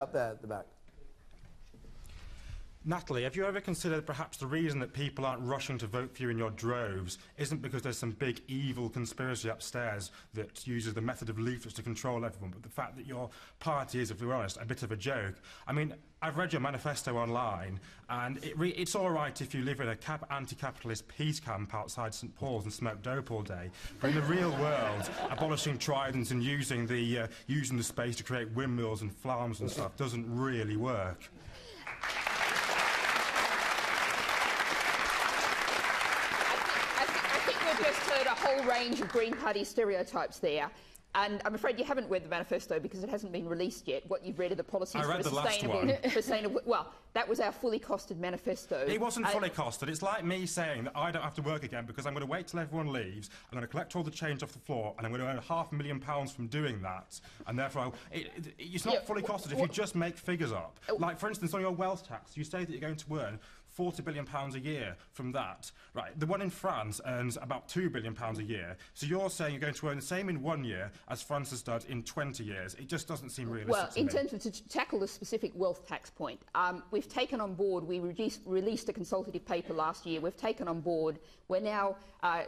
Up there at the back. Natalie, have you ever considered perhaps the reason that people aren't rushing to vote for you in your droves isn't because there's some big evil conspiracy upstairs that uses the method of leaflets to control everyone, but the fact that your party is, if we're honest, a bit of a joke? I mean, I've read your manifesto online, and it's all right if you live in a anti-capitalist peace camp outside St Paul's and smoke dope all day, but in the real world, abolishing tridents and using the space to create windmills and farms and stuff doesn't really work. We've just heard a whole range of Green Party stereotypes there. And I'm afraid you haven't read the manifesto because it hasn't been released yet. What you've read are the policies for a sustainable... Well, that was our fully costed manifesto. It wasn't fully costed. It's like me saying that I don't have to work again because I'm going to wait till everyone leaves, I'm going to collect all the change off the floor, and I'm going to earn £500,000 from doing that. And therefore, it's not fully costed if you just make figures up. Like, for instance, on your wealth tax, you say that you're going to earn £40 billion a year from that. Right, the one in France earns about £2 billion a year. So you're saying you're going to earn the same in 1 year as France has done in 20 years. It just doesn't seem realistic to me. Well, in terms of to tackle the specific wealth tax point, we've taken on board, we released a consultative paper last year, we've taken on board, we're now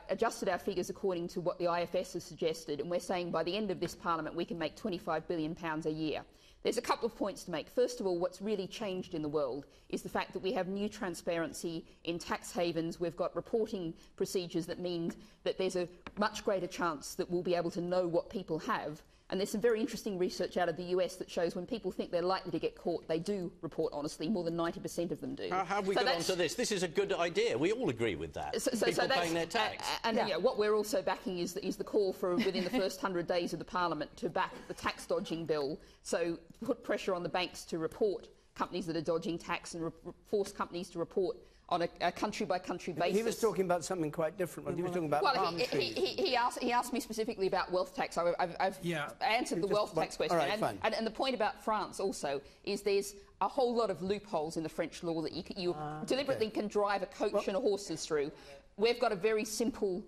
adjusted our figures according to what the IFS has suggested, and we're saying by the end of this Parliament we can make £25 billion a year. There's a couple of points to make. First of all, what's really changed in the world is the fact that we have new transparency in tax havens. We've got reporting procedures that mean that there's a much greater chance that we'll be able to know what people have. And there's some very interesting research out of the US that shows when people think they're likely to get caught, they do report honestly. More than 90% of them do. How have we got onto this? This is a good idea. We all agree with that. People paying their tax. And you know, what we're also backing is the call for within the first 100 days of the Parliament to back the tax dodging bill. So put pressure on the banks to report companies that are dodging tax and force companies to report on a country-by-country basis. He was talking about something quite different. He was talking about palm trees. He asked me specifically about wealth tax. I've answered the wealth tax question. Right, and the point about France also is there's a whole lot of loopholes in the French law that you deliberately can drive a coach and horses through. We've got a very simple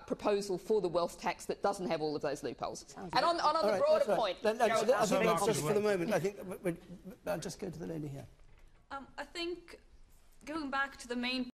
proposal for the wealth tax that doesn't have all of those loopholes. And on the broader point... I think that's just for the moment. I think I'll just go to the lady here. I think going back to the main